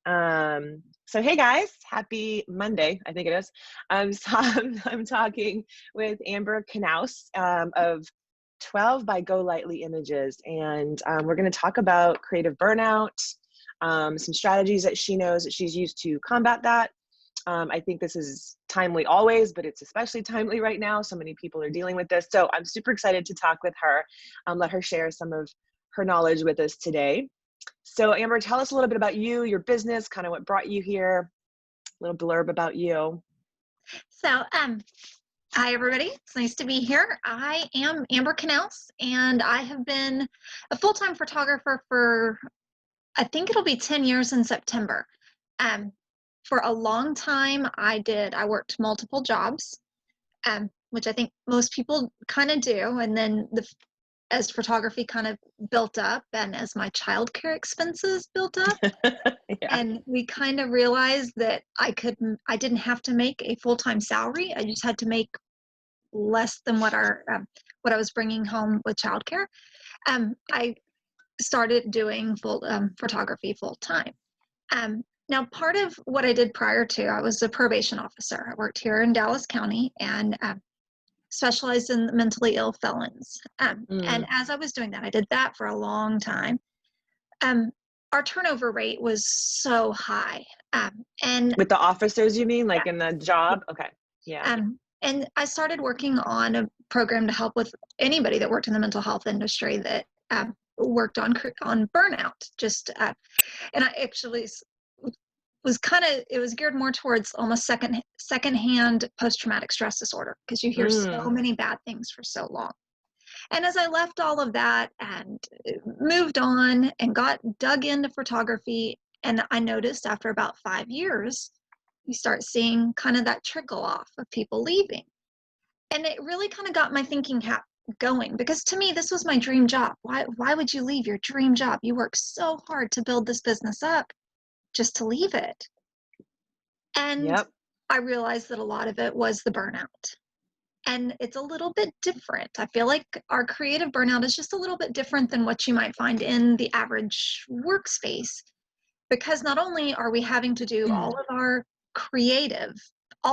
So hey guys, happy Monday, I think it is. I'm talking with Amber Knaus of 12 by Go Lightly Images, and we're going to talk about creative burnout, some strategies that she knows that she's used to combat that. I think this is timely always, but it's especially timely right now. So many people are dealing with this. So I'm super excited to talk with her, let her share some of her knowledge with us today. So Amber, tell us a little bit about you, your business, kind of what brought you here, a little blurb about you. So, hi everybody. It's nice to be here. I am Amber Knaus, and I have been a full-time photographer for, I think it'll be 10 years in September. For a long time, I worked multiple jobs, which I think most people kind of do. And then as photography kind of built up and as my childcare expenses built up, Yeah. and we kind of realized that I didn't have to make a full-time salary. I just had to make less than what I was bringing home with childcare. I started doing photography full-time. Now, part of what I did prior to, I was a probation officer. I worked here in Dallas County and specialized in mentally ill felons. And as I was doing that, I did that for a long time. Our turnover rate was so high. And with the officers, you mean, like in the job? Okay. Yeah. And I started working on a program to help with anybody that worked in the mental health industry that worked on burnout. And I actually it was geared more towards almost secondhand post-traumatic stress disorder, because you hear so many bad things for so long. And as I left all of that and moved on and got dug into photography, and I noticed after about 5 years, you start seeing kind of that trickle off of people leaving. And it really kind of got my thinking hat going, because to me, this was my dream job. Why would you leave your dream job? You worked so hard to build this business up just to leave it. And I realized that a lot of it was the burnout. And it's a little bit different. I feel like our creative burnout is just a little bit different than what you might find in the average workspace, because not only are we having to do all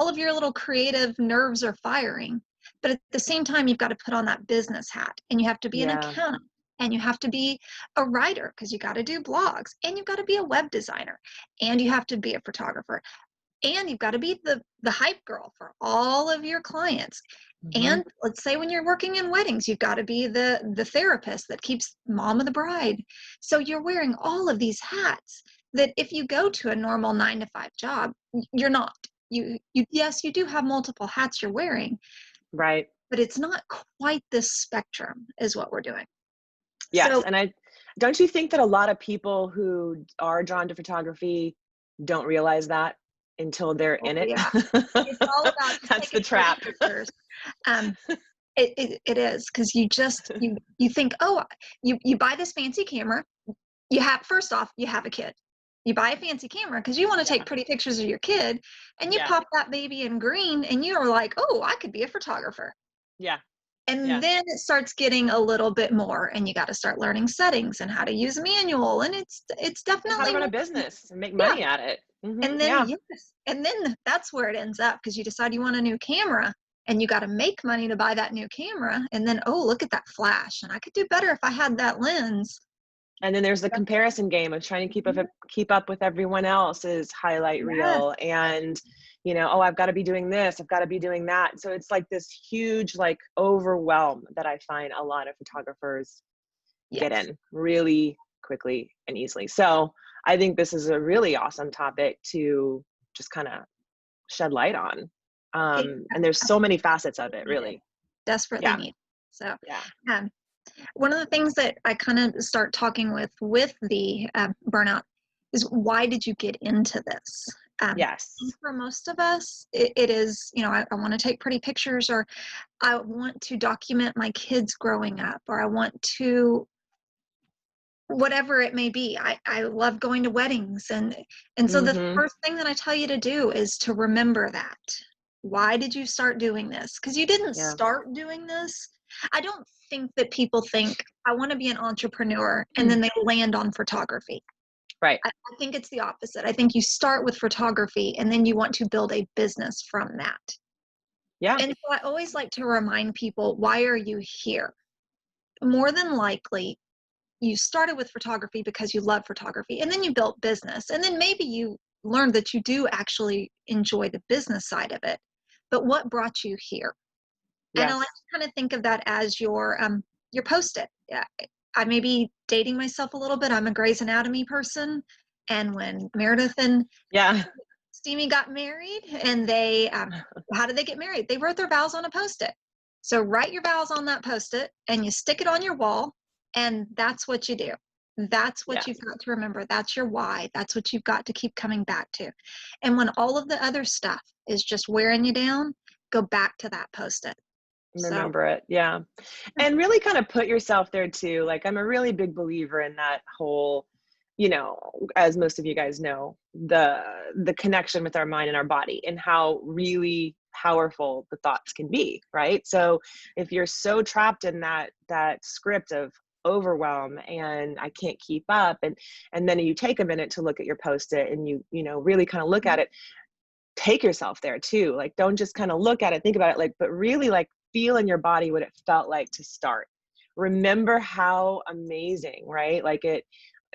of your little creative nerves are firing, but at the same time, you've got to put on that business hat, and you have to be an accountant, and you have to be a writer because you got to do blogs, and you've got to be a web designer, and you have to be a photographer. And you've got to be the hype girl for all of your clients. And let's say when you're working in weddings, you've got to be the therapist that keeps mom of the bride. So you're wearing all of these hats that if you go to a normal 9-to-5 job, you're not. Yes, you do have multiple hats you're wearing. Right. But it's not quite this spectrum is what we're doing. Yes. And don't you think that a lot of people who are drawn to photography don't realize that until they're in it? Yeah. It's all about that's the trap. Pictures. It is, because you think, oh, you buy this fancy camera. First off, you have a kid. You buy a fancy camera because you want to take pretty pictures of your kid, and you pop that baby in green, and you're like, oh, I could be a photographer. Yeah. And then it starts getting a little bit more, and you got to start learning settings and how to use manual, and it's definitely how to run a business and make money at it. And then and then that's where it ends up, because you decide you want a new camera, and you got to make money to buy that new camera, and then look at that flash, and I could do better if I had that lens. And then there's the comparison game of trying to keep up with everyone else's highlight reel, and I've got to be doing this, I've got to be doing that. So it's like this huge overwhelm that I find a lot of photographers get in really quickly and easily. So I think this is a really awesome topic to just kind of shed light on. And there's so many facets of it, really. Desperately need. So one of the things that I kind of start talking with the burnout is, why did you get into this? For most of us, it is, I want to take pretty pictures, or I want to document my kids growing up, or I want to, whatever it may be. I love going to weddings. And so the first thing that I tell you to do is to remember that. Why did you start doing this? Because you didn't start doing this. I don't think that people think, I want to be an entrepreneur, and then they land on photography. Right. I think it's the opposite. I think you start with photography and then you want to build a business from that. Yeah. And so I always like to remind people, why are you here? More than likely, you started with photography because you love photography, and then you built business, and then maybe you learned that you do actually enjoy the business side of it. But what brought you here? And I like Yes. to kind of think of that as your Post-it. Yeah, I may be dating myself a little bit. I'm a Grey's Anatomy person, and when Meredith and Yeah. Steamy got married, and they how did they get married? They wrote their vows on a Post-it. So write your vows on that Post-it, and you stick it on your wall, and that's what you do. That's what you've Yes. got to remember. That's your why. That's what you've got to keep coming back to. And when all of the other stuff is just wearing you down, go back to that Post-it. So Remember it. Yeah. And really kind of put yourself there too. Like, I'm a really big believer in that whole, as most of you guys know, the connection with our mind and our body, and how really powerful the thoughts can be, right? So if you're so trapped in that script of overwhelm and I can't keep up, and then you take a minute to look at your Post-it, and you really kind of look at it, take yourself there too. Like, don't just kind of look at it, think about it, like, but really, like, feel in your body what it felt like to start. Remember how amazing, right? Like,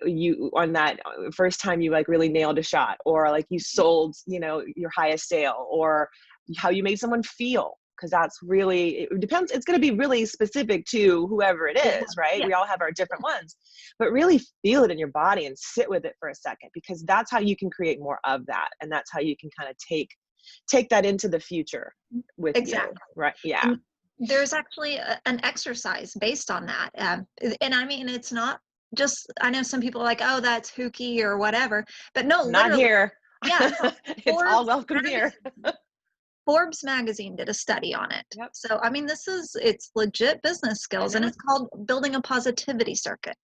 you on that first time you like really nailed a shot, or like you sold, your highest sale, or how you made someone feel. Because that's really, it depends, it's going to be really specific to whoever it yeah, is, right? yeah, We all have our different ones, but really feel it in your body and sit with it for a second, because that's how you can create more of that. And that's how you can kind of take that into the future with you, exactly. right? Yeah. And there's actually an exercise based on that. And I mean, it's not just, I know some people are like, oh, that's hooky or whatever, but no, Not literally, here. yeah, no. It's all welcome here. Forbes magazine did a study on it. Yep. So, I mean, it's legit business I skills, and know. it's called building a positivity circuit.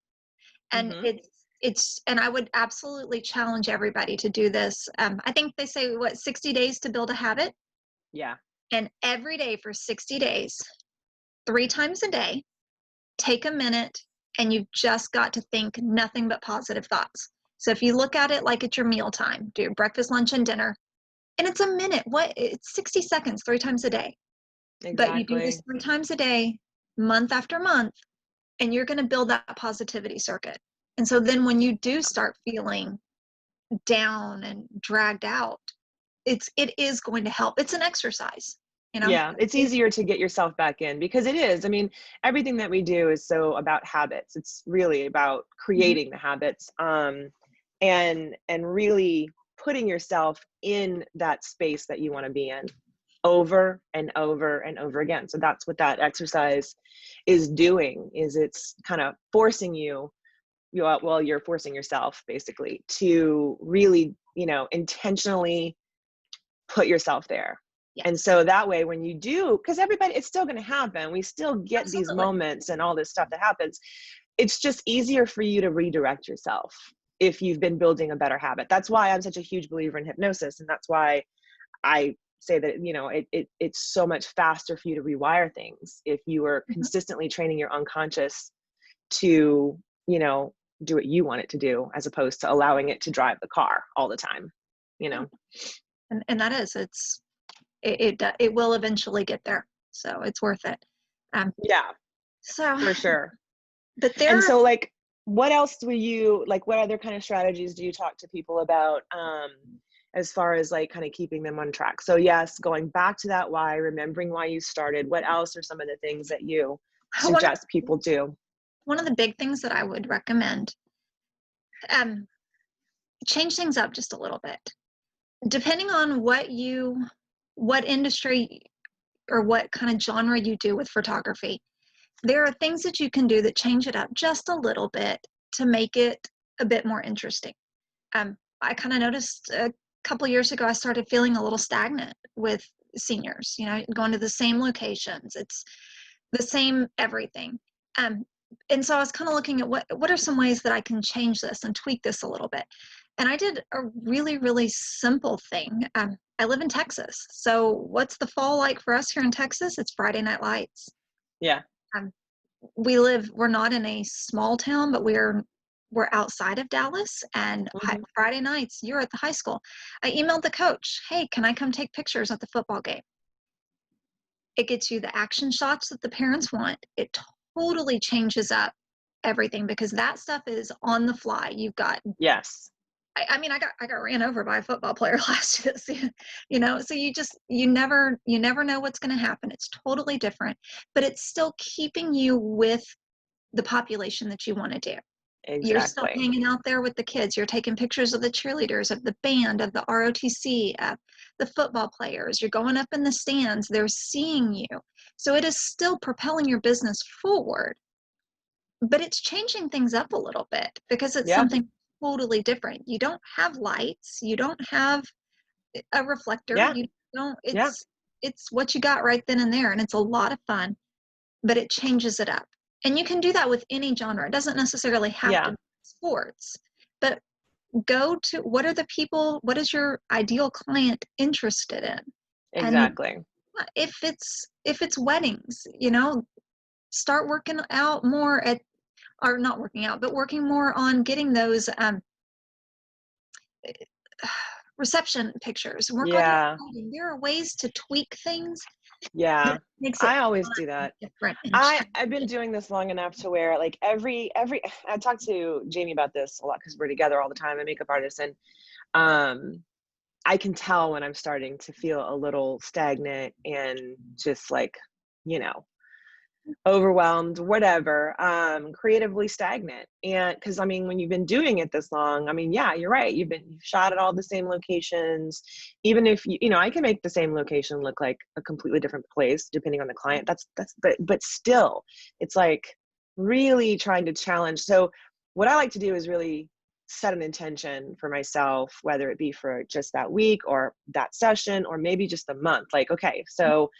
And Hmm. and I would absolutely challenge everybody to do this. I think they say, 60 days to build a habit. Yeah. And every day for 60 days, 3 times a day, take a minute, and you've just got to think nothing but positive thoughts. So if you look at it like it's your meal time, do your breakfast, lunch, and dinner, and it's a minute. It's 60 seconds, 3 times a day. But you do this Exactly. 3 times a day, month after month, and you're going to build that positivity circuit. And so then when you do start feeling down and dragged out, it is going to help. It's an exercise, you know. Yeah, it's easier to get yourself back in, because it is. I mean, everything that we do is so about habits. It's really about Mhm. creating the habits, and really putting yourself in that space that you want to be in over and over and over again. So that's what that exercise is doing, is it's kind of forcing you're forcing yourself basically to really, intentionally put yourself there. And Yes, so that way, when you do, because everybody, it's still going to happen. We still get these absolutely. moments and all this stuff that happens. It's just easier for you to redirect yourself if you've been building a better habit. That's why I'm such a huge believer in hypnosis. And that's why I say that, it's so much faster for you to rewire things if you are Mhm. consistently training your unconscious to, do what you want it to do, as opposed to allowing it to drive the car all the time, you Yeah. know? And that is, it will eventually get there. So it's worth it. Um, Yeah, so, for sure. but And there, so, like, what else do you like? What other kind of strategies do you talk to people about, as far as like kind of keeping them on track? So, yes, going back to that why, remembering why you started. What else are some of the things that you one of suggest people do? one of the big things that I would recommend, um, change things up just a little bit, depending on what industry or what kind of genre you do with photography. There are things that you can do that change it up just a little bit to make it a bit more interesting. I kind of noticed a couple years ago, I started feeling a little stagnant with seniors, going to the same locations. It's the same everything. Um, and so I was kind of looking at what are some ways that I can change this and tweak this a little bit. And I did a really, really simple thing. I live in Texas. So what's the fall like for us here in Texas? It's Friday Night Lights. Yeah. Um, we're not in a small town, but were outside of Dallas and Mhm. Friday nights you're at the high school. I emailed the coach, hey, can I come take pictures at the football game? It gets you the action shots that the parents want. It totally changes up everything because that stuff is on the fly. You've got, Yes. I mean, I got ran over by a football player last year, you know, so you never know what's going to happen. It's totally different, but it's still keeping you with the population that you want to do. You're still Exactly. hanging out there with the kids. You're taking pictures of the cheerleaders, of the band, of the ROTC, of the football players. You're going up in the stands. They're seeing you. So it is still propelling your business forward, but it's changing things up a little bit because it's Yeah. something totally different. You don't have lights. You don't have a reflector. Yeah. You don't, Yeah. it's what you got right then and there. And it's a lot of fun, but it changes it up. And you can do that with any genre. It doesn't necessarily have to Yeah. be sports, but go to what is your ideal client interested in? And Exactly. if it's weddings, you know, start working out more at, or not working out, but working more on getting those reception pictures. Work on your Yeah. lighting. There are ways to tweak things that Yeah. makes it I always fun do and that. different and I've been challenging. doing this long enough to where like every I talk to Jamie about this a lot because we're together all the time. I'm a makeup artist, and um I can tell when I'm starting to feel a little stagnant and just like, you know, overwhelmed, whatever, creatively stagnant. And because I mean, when you've been doing it this long, I mean, yeah, you're right. You've shot at all the same locations. Even if you know, I can make the same location look like a completely different place depending on the client. But still, it's like really trying to challenge. So what I like to do is really set an intention for myself, whether it be for just that week or that session, or maybe just a month. Like, okay, so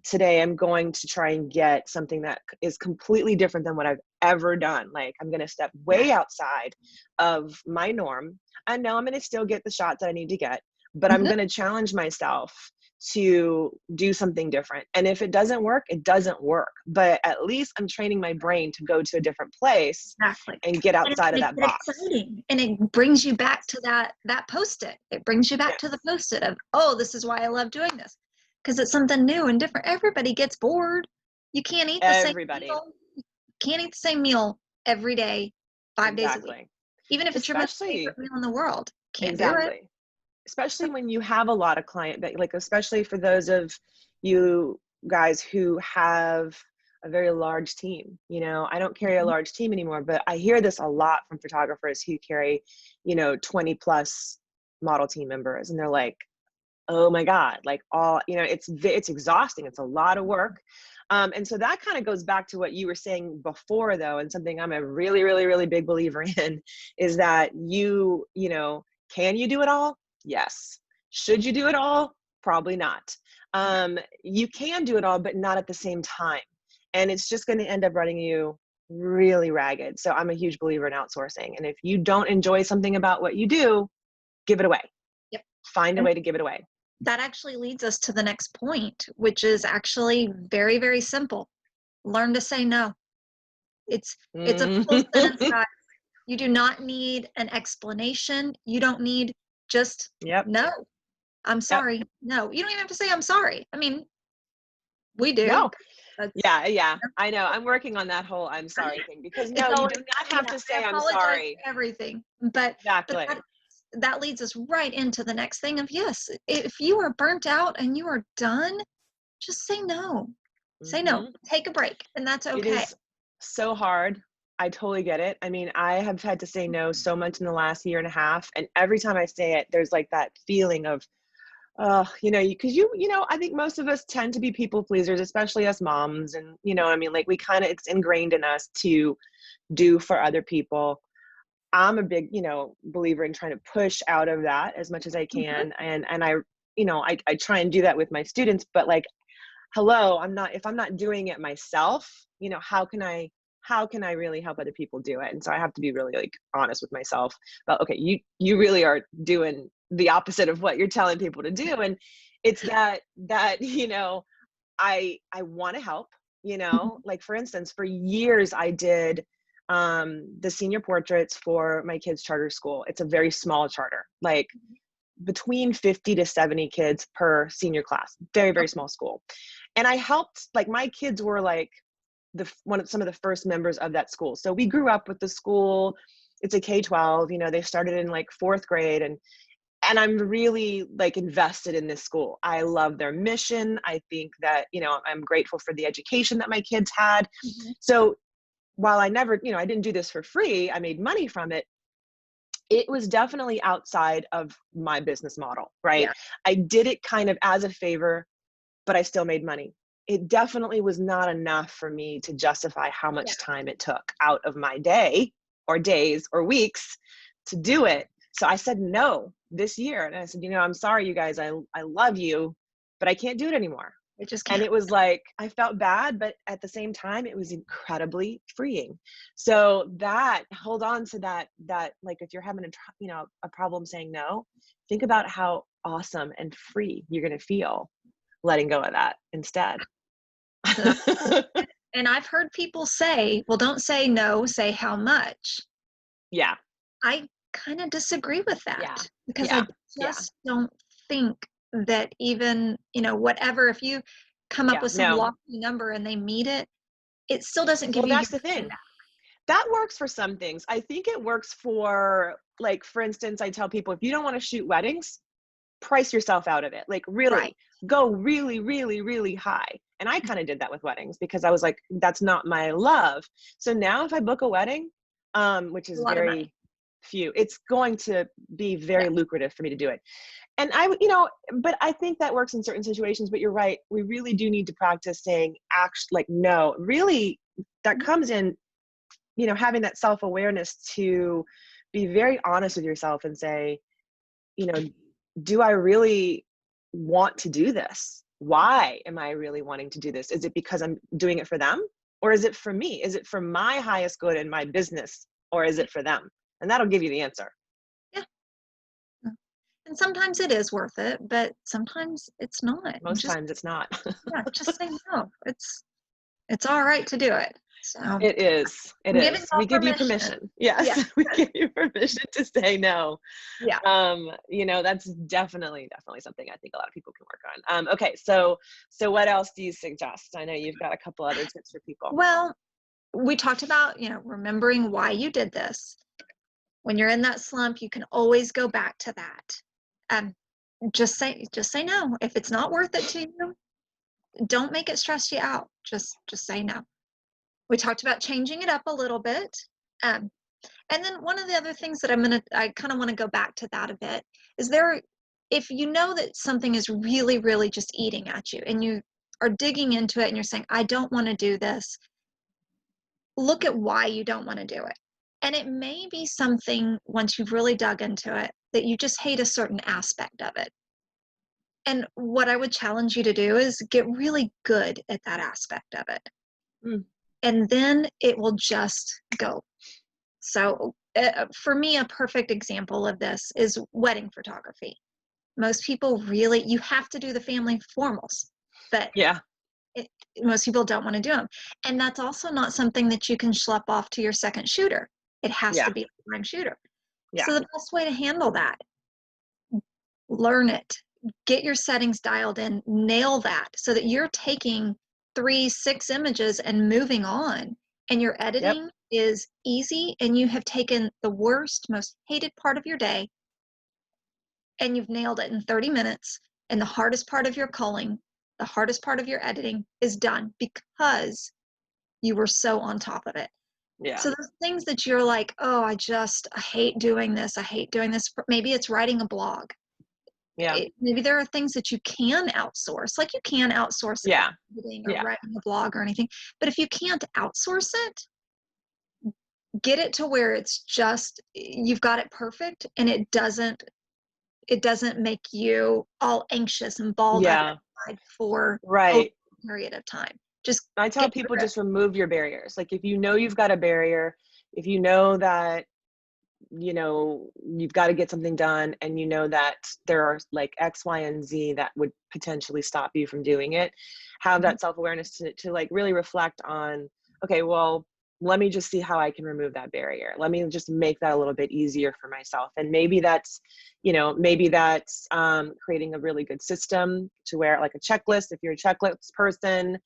today I'm going to try and get something that is completely different than what I've ever done. Like, I'm going to step way outside of my norm. I know I'm going to still get the shots that I need to get, but I'm Mhm. going to challenge myself to do something different. And if it doesn't work, it doesn't work. But at least I'm training my brain to go to a different place Exactly. and get And it outside of makes that it box. exciting. And it brings you back to that Post-it. It brings you back to the Yes. Post-it of, oh, this is why I love doing this. Because it's something new and different. Everybody gets bored. You can't eat the same Everybody. meal. You can't eat the same meal every day, 5 days a week. Exactly. Even if it's your most Especially, favorite meal in the world. Can't do it. exactly. Especially when you have a lot of like especially for those of you guys who have a very large team. You know, I don't carry a Mhm. large team anymore, but I hear this a lot from photographers who carry, you know, 20 plus model team members, and they're like, oh my god, like, all, you know, it's exhausting. It's a lot of work. And so that kind of goes back to what you were saying before, though, and something I'm a really big believer in is that you know, can you do it all? Yes. Should you do it all? Probably not. You can do it all, but not at the same time, and it's just going to end up running you really ragged. So I'm a huge believer in outsourcing, and if you don't enjoy something about what you do, give it away. Yep. Find a And way to give it away. that actually leads us to the next point, which is actually very, very simple. Learn to say no. It's a full sentence, Mm. guys. You do not need an explanation. You don't need just Yep. no. I'm Yep. sorry. No. You don't even have to say I'm sorry. I mean, we do. No. That's Yeah. Yeah. I know. I'm working on that whole I'm sorry thing, because it's no, you always do not have yeah, to I say I'm apologize sorry. for everything. But Exactly. that leads us right into the next thing of yes, if you are burnt out and you are done, just say no. Say no. Hmm. Take a break, and that's It okay. is so hard. I totally get it. I mean, I have had to say no so much in the last year and a half, and every time I say it, there's like that feeling of, you know, because you know, I think most of us tend to be people pleasers, especially us moms, and you know, I mean, like we kind of, it's ingrained in us to do for other people. I'm a big, you know, believer in trying to push out of that as much as I Mhm. can. And I, you know, I try and do that with my students, but like, hello, I'm not, if I'm not doing it myself, you know, how can I really help other people do it? And so I have to be really like honest with myself about, okay, you really are doing the opposite of what you're telling people to do. And it's that, you know, I want to help, you know, like for instance, for years I did the senior portraits for my kids' charter school. It's a very small charter, like between 50 to 70 kids per senior class, very, very small school. And I helped, like my kids were like some of the first members of that school. So we grew up with the school. It's a K-12, you know, they started in like 4th grade, and I'm really like invested in this school. I love their mission. I think that, you know, I'm grateful for the education that my kids had. So while I never, you know, I didn't do this for free, I made money from it. It was definitely outside of my business model, right? Yeah. I did it kind of as a favor, but I still made money. It definitely was not enough for me to justify how much time it took out of my day or days or weeks to do it. So I said no this year. And I said, you know, I'm sorry, you guys, I love you, but I can't do it anymore. It just And can't. it was like, I felt bad, but at the same time, it was incredibly freeing. So that, hold on to that, like if you're having you know, a problem saying no, think about how awesome and free you're going to feel letting go of that instead. And I've heard people say, well, don't say no, say how much. Yeah. I kind of disagree with Yeah. that because Yeah. I just don't think that even, you know, whatever, if you come up Yeah. with some No. lofty number and they meet it, it still doesn't give Well, you that's your the thing. time back. That works for some things. I think it works for, like, for instance, I tell people, if you don't want to shoot weddings, price yourself out of it. Like Right. really go really, really, really high. And I kind of did that with weddings because I was like, that's not my love. So now if I book a wedding, which A is lot of money. very few, it's going to be Yeah. very lucrative for me to do it. And you know, but I think that works in certain situations, but you're right. We really do need to practice saying like, no, really, that comes in, you know, having that self-awareness to be very honest with yourself and say, you know, do I really want to do this? Why am I really wanting to do this? Is it because I'm doing it for them? Or is it for me? Is it for my highest good in my business? Or is it for them? And that'll give you the answer. Yeah. And sometimes it is worth it, but sometimes it's not. Most times it's not. Just say no. It's all right to do it. So It is. It I'm giving is. y'all We give you permission. permission. Yeah. Yes, we give you permission to say no. Yeah. You know, that's definitely something I think a lot of people can work on. Okay, so what else do you suggest? I know you've got a couple other tips for people. Well, we talked about, you know, remembering why you did this. When you're in that slump, you can always go back to that. Just say no. If it's not worth it to you, don't make it stress you out. Just say no. We talked about changing it up a little bit. And then one of the other things that I kind of want to go back to that a bit is if you know that something is really, really just eating at you and you are digging into it and you're saying, I don't want to do this, look at why you don't want to do it. And it may be something, once you've really dug into it, that you just hate a certain aspect of it. And what I would challenge you to do is get really good at that aspect of it. Mm. And then it will just go. So for me, a perfect example of this is wedding photography. Most people really, you have to do the family formals, but Yeah. most people don't want to do them. And that's also not something that you can schlep off to your second shooter. It has Yeah. to be a prime shooter. Yeah. So the best way to handle that, learn it, get your settings dialed in, nail that so that you're taking 3, 6 images and moving on. And your editing is easy and you have taken the worst, most hated part of your day and you've nailed it in 30 minutes. And the hardest part of your culling, the hardest part of your editing is done because you were so on top of it. Yeah. So those things that you're like, oh, I hate doing this. I hate doing this. Maybe it's writing a blog. Yeah. Maybe there are things that you can outsource, like you can outsource Yeah. editing or Yeah. writing a blog or anything. But if you can't outsource it, get it to where it's just, you've got it perfect and it doesn't make you all anxious and balled up Yeah. inside for a Right. period of time. Just I tell get people, through it. just remove your barriers. Like if you know you've got a barrier, if you know that, you know, you've got to get something done and you know that there are like X, Y, and Z that would potentially stop you from doing it, have that self-awareness to like really reflect on, okay, well, let me just see how I can remove that barrier. Let me just make that a little bit easier for myself. And maybe that's, creating a really good system to where, like a checklist, if you're a checklist person,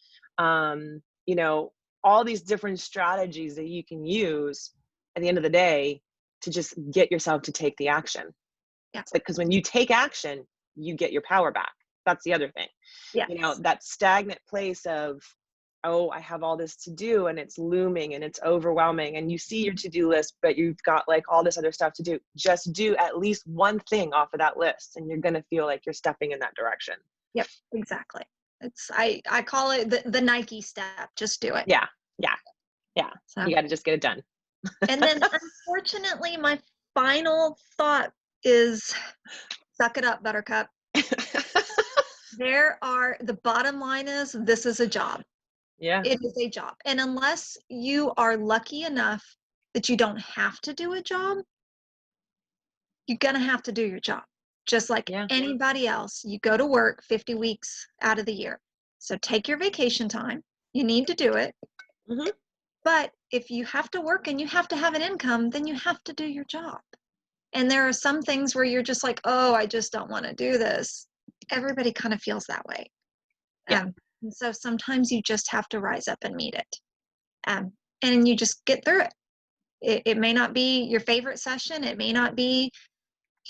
you know, all these different strategies that you can use at the end of the day to just get yourself to take the action. Yeah. It's like, because when you take action, you get your power back. That's the other thing. Yes. That stagnant place of, oh, I have all this to do and it's looming and it's overwhelming, and you see your to-do list, but you've got like all this other stuff to do. Just do at least one thing off of that list and you're going to feel like you're stepping in that direction. Yep, exactly. It's, I call it the Nike step. Just do it. Yeah. So, You got to just get it done. and then unfortunately, my final thought is suck it up, Buttercup. The bottom line is, this is a job. Yeah. It is a job. And unless you are lucky enough that you don't have to do a job, you're going to have to do your job. Just like anybody else, you go to work 50 weeks out of the year. So take your vacation time. You need to do it. Mm-hmm. But if you have to work and you have to have an income, then you have to do your job. And there are some things where you're just like, oh, I just don't want to do this. Everybody kind of feels that way. Yeah. And so sometimes you just have to rise up and meet it. And you just get through it. It may not be your favorite session. It may not be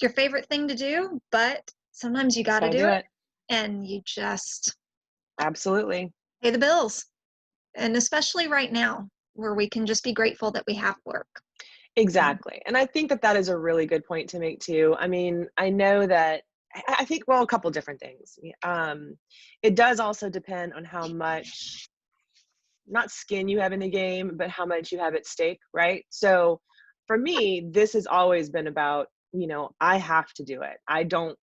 your favorite thing to do, but sometimes you got to do it. And you just absolutely pay the bills. And especially right now, where we can just be grateful that we have work. Exactly. And I think that is a really good point to make too. I mean, I know that I think, well, a couple different things. It does also depend on how much, not skin you have in the game, but how much you have at stake, right? So for me, this has always been about, I have to do it. I don't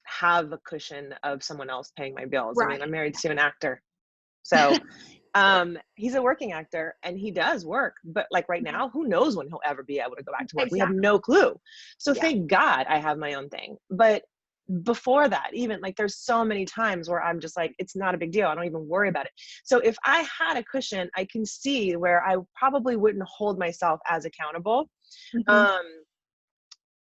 have a cushion of someone else paying my bills. Right. I mean, I'm married to an actor. So he's a working actor and he does work, but like right now, who knows when he'll ever be able to go back to work. Exactly. We have no clue. So thank God I have my own thing. But before that, even like there's so many times where I'm just like, it's not a big deal. I don't even worry about it. So if I had a cushion, I can see where I probably wouldn't hold myself as accountable. Mm-hmm.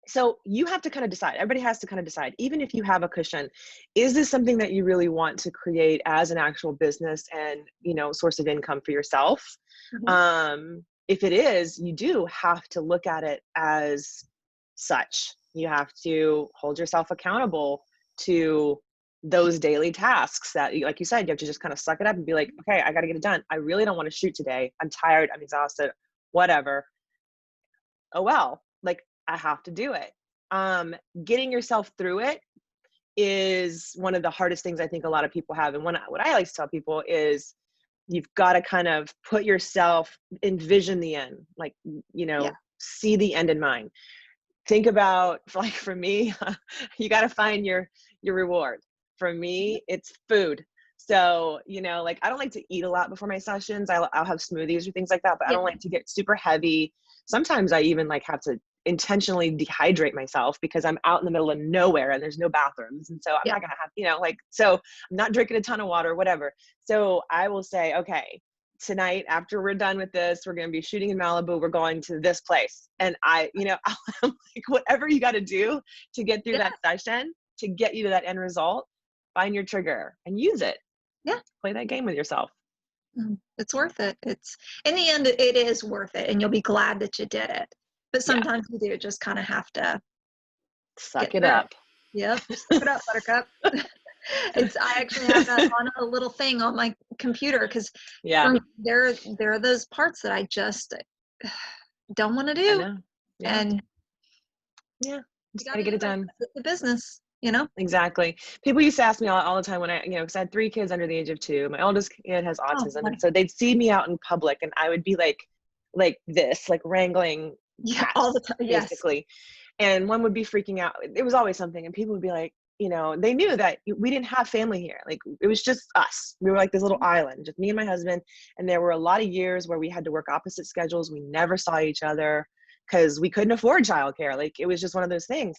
So you have to kind of decide. Everybody has to kind of decide, even if you have a cushion, is this something that you really want to create as an actual business and, source of income for yourself? Mm-hmm. If it is, you do have to look at it as such. You have to hold yourself accountable to those daily tasks that, like you said, you have to just kind of suck it up and be like, okay, I got to get it done. I really don't want to shoot today. I'm tired. I'm exhausted, whatever. Oh, well, like, I have to do it. Getting yourself through it is one of the hardest things I think a lot of people have. And what I like to tell people is you've got to kind of put yourself, envision the end, like, see the end in mind. Think about, like for me, you got to find your reward. For me, it's food. So, like I don't like to eat a lot before my sessions. I'll have smoothies or things like that, but I don't like to get super heavy. Sometimes I even like have to intentionally dehydrate myself because I'm out in the middle of nowhere and there's no bathrooms. And so I'm not going to have, so I'm not drinking a ton of water, whatever. So I will say, okay, tonight, after we're done with this, we're going to be shooting in Malibu. We're going to this place. And I'm like, whatever you got to do to get through that session, to get you to that end result, find your trigger and use it. Yeah. Play that game with yourself. It's worth it. It's in the end, it is worth it. And you'll be glad that you did it. But sometimes you do just kind of have to suck it up. Yep. Suck it up, Buttercup. I actually have that on a little thing on my computer because there are those parts that I just don't want to do. I know. Yeah. And just gotta get it done. It's the business, Exactly. People used to ask me all the time when I, because I had 3 kids under the age of 2. My oldest kid has autism, and so they'd see me out in public, and I would be like this, like wrangling cats, all the time, basically. And one would be freaking out. It was always something, and people would be like, they knew that we didn't have family here. Like it was just us. We were like this little island, just me and my husband. And there were a lot of years where we had to work opposite schedules. We never saw each other because we couldn't afford childcare. Like it was just one of those things.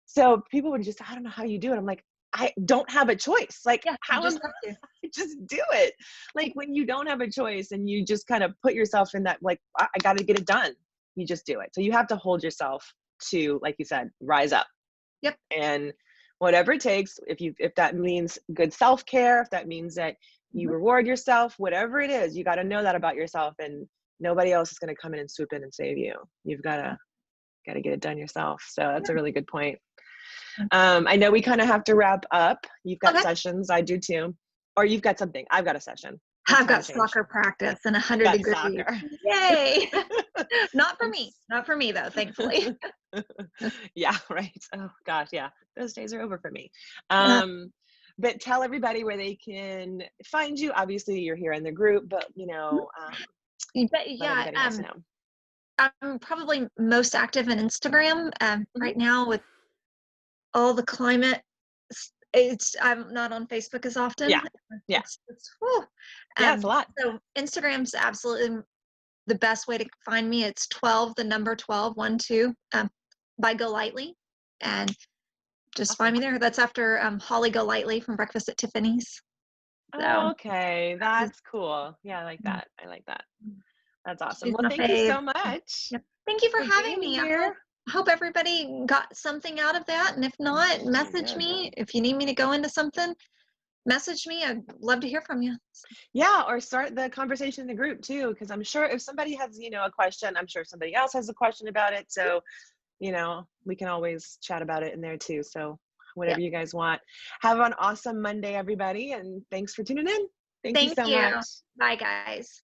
So people would just, I don't know how you do it. I'm like, I don't have a choice. Like, Yeah, you how am just have to. I just do it? Like when you don't have a choice and you just kind of put yourself in that, like, I got to get it done. You just do it. So you have to hold yourself to, like you said, rise up. Yep. And whatever it takes, if that means good self-care, if that means that you Mhm. reward yourself, whatever it is, you got to know that about yourself, and nobody else is going to come in and swoop in and save you. You've got to get it done yourself. So that's a really good point. I know we kind of have to wrap up. You've got Okay. sessions. I do too. Or you've got something. I've got a session. It's I've time got change. soccer practice and 100 Got degrees. soccer. Yay! Not for I'm me. Not for me though, thankfully. Yeah, right. Oh gosh, yeah. Those days are over for me. Uh, But tell everybody where they can find you. Obviously, you're here in the group, but but let yeah, everybody else know. I'm probably most active in Instagram Mhm. right now with all the climate. I'm not on Facebook as often. Yeah, yeah, Whew. yeah. It's a lot. So Instagram's absolutely the best way to find me. It's 12, the number 12, 1, 2, by Go Lightly, and just find Awesome. me there. That's after Holly Go Lightly from Breakfast at Tiffany's. So Okay, she's, that's cool. Yeah, I like that. I like that. That's awesome. she's Well, my thank you fave. so much Yep. Thank you for for having being me. here. I hope everybody got something out of that. And if not, Really message good. me. If you need me to go into something, message me. I'd love to hear from you. Yeah, or start the conversation in the group too, because I'm sure if somebody has, a question, I'm sure somebody else has a question about it. So, we can always chat about it in there too. So, whatever Yep. you guys want. Have an awesome Monday, everybody, and thanks for tuning in. Thank you Thank so you. much. Bye, guys.